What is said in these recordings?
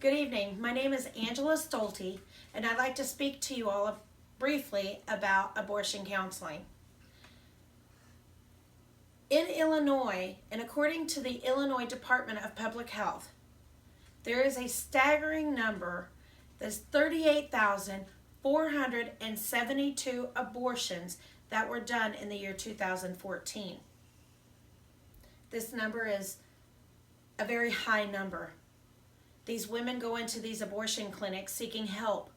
Good evening. My name is Angela Stolte, and I'd like to speak to you all briefly about abortion counseling. In Illinois, and according to the Illinois Department of Public Health, there is a staggering number. There's 38,472 abortions that were done in the year 2014. This number is a very high number. These women go into these abortion clinics seeking help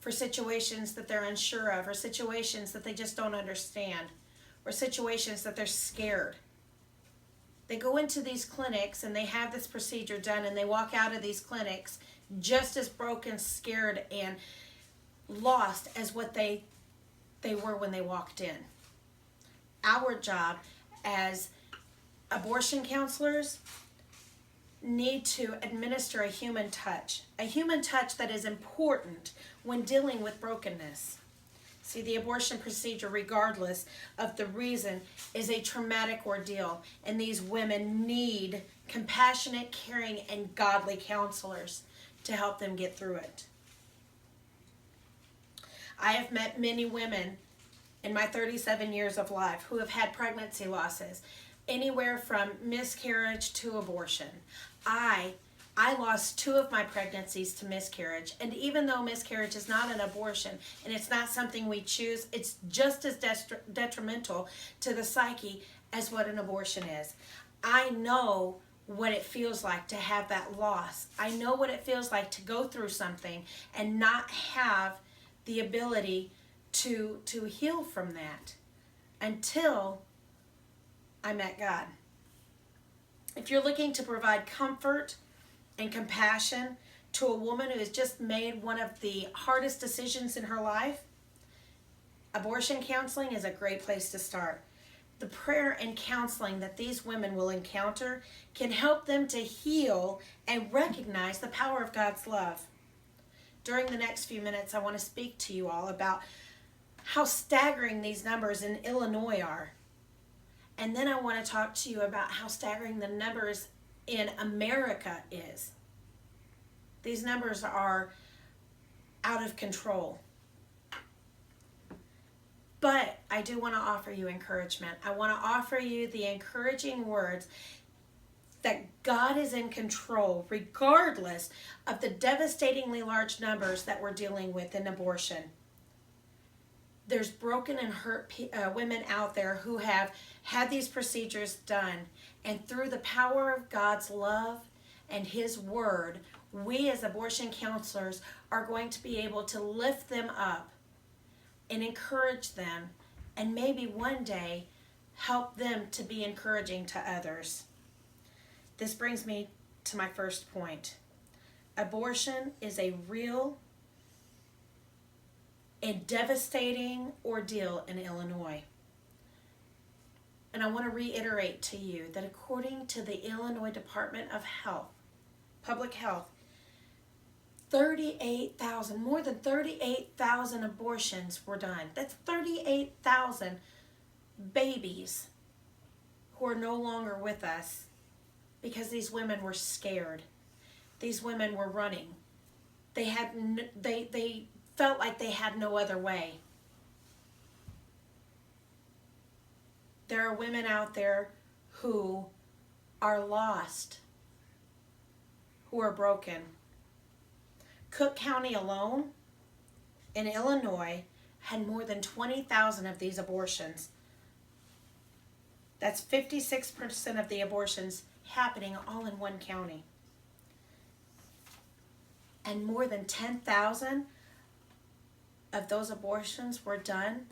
for situations that they're unsure of, or situations that they just don't understand, or situations that they're scared. They go into these clinics and they have this procedure done, and they walk out of these clinics just as broken, scared, and lost as what they were when they walked in. Our job as abortion counselors need to administer a human touch that is important when dealing with brokenness. See, the abortion procedure, regardless of the reason, is a traumatic ordeal, and these women need compassionate, caring, and godly counselors to help them get through it. I have met many women in my 37 years of life who have had pregnancy losses, anywhere from miscarriage to abortion. I lost 2 of my pregnancies to miscarriage, and even though miscarriage is not an abortion and it's not something we choose, it's just as detrimental to the psyche as what an abortion is. I know what it feels like to have that loss. I know what it feels like to go through something and not have the ability to heal from that until I met God. If you're looking to provide comfort and compassion to a woman who has just made one of the hardest decisions in her life, abortion counseling is a great place to start. The prayer and counseling that these women will encounter can help them to heal and recognize the power of God's love. During the next few minutes, I want to speak to you all about how staggering these numbers in Illinois are. And then I want to talk to you about how staggering the numbers in America is. These numbers are out of control. But I do want to offer you encouragement. I want to offer you the encouraging words that God is in control, regardless of the devastatingly large numbers that we're dealing with in abortion. There's broken and hurt women out there who have had these procedures done, and through the power of God's love and His Word, we as abortion counselors are going to be able to lift them up and encourage them, and maybe one day help them to be encouraging to others. This brings me to my first point. Abortion is a real and devastating ordeal in Illinois. And I want to reiterate to you that according to the Illinois Department of Health, Public Health, more than 38,000 abortions were done. That's 38,000 babies who are no longer with us because these women were scared. These women were running. They felt like they had no other way. There are women out there who are lost, who are broken. Cook County alone in Illinois had more than 20,000 of these abortions. That's 56% of the abortions happening all in one county. And more than 10,000 of those abortions were done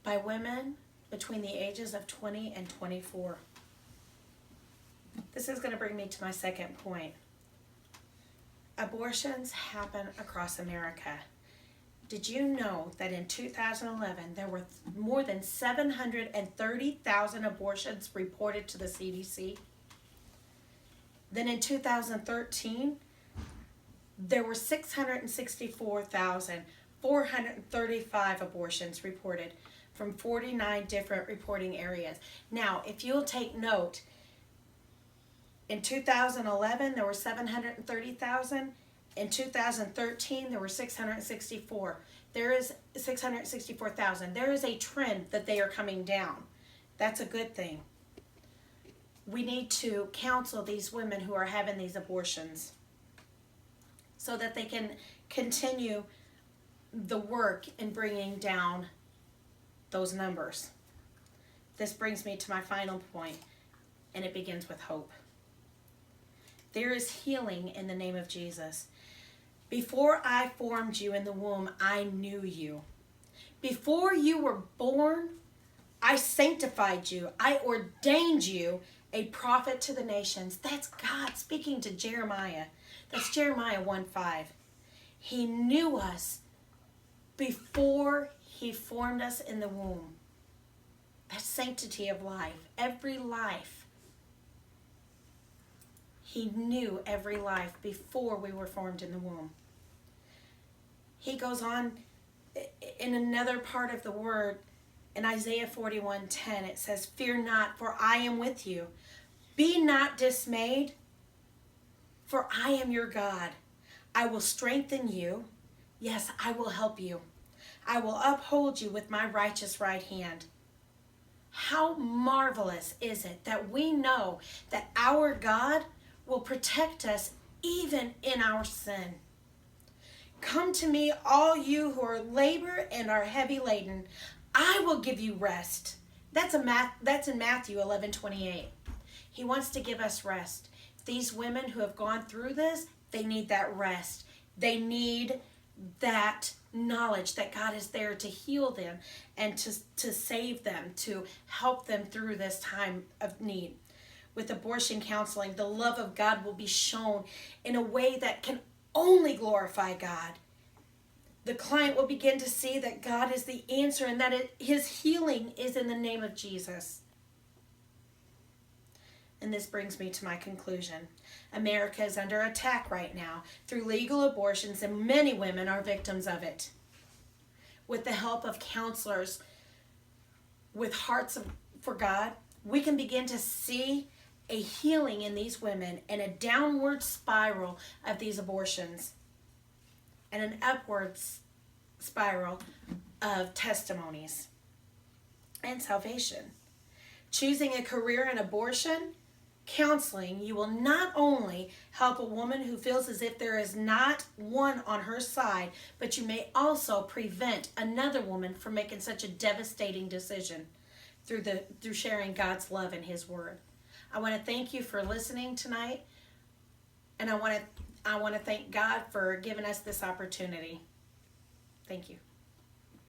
by women between the ages of 20 and 24. This is going to bring me to my second point. Abortions happen across America. Did you know that in 2011 there were more than 730,000 abortions reported to the CDC? Then in 2013, there were 664,435 abortions reported from 49 different reporting areas. Now, if you'll take note, In 2011, there were 730,000. In 2013, there were 664. There is 664,000. There is a trend that they are coming down. That's a good thing. We need to counsel these women who are having these abortions so that they can continue the work in bringing down those numbers. This brings me to my final point, and it begins with hope. There is healing in the name of Jesus. Before I formed you in the womb, I knew you. Before you were born, I sanctified you. I ordained you a prophet to the nations. That's God speaking to Jeremiah. That's Jeremiah 1:5. He knew us before he formed us in the womb. That's sanctity of life. Every life. He knew every life before we were formed in the womb. He goes on in another part of the word, in Isaiah 41:10, it says, "Fear not, for I am with you. Be not dismayed, for I am your God. I will strengthen you. Yes, I will help you. I will uphold you with my righteous right hand." How marvelous is it that we know that our God will protect us even in our sin. Come to me, all you who are labor and are heavy laden. I will give you rest. That's in Matthew 11:28. He wants to give us rest. These women who have gone through this, they need that rest. They need that knowledge that God is there to heal them and to save them, to help them through this time of need. With abortion counseling, the love of God will be shown in a way that can only glorify God. The client will begin to see that God is the answer and that his healing is in the name of Jesus. And this brings me to my conclusion. America is under attack right now through legal abortions, and many women are victims of it. With the help of counselors with hearts for God, we can begin to see a healing in these women and a downward spiral of these abortions and an upward spiral of testimonies and salvation. Choosing a career in abortion counseling, you will not only help a woman who feels as if there is not one on her side, but you may also prevent another woman from making such a devastating decision through sharing God's love and his word. I want to thank you for listening tonight, and I want to thank God for giving us this opportunity. Thank you.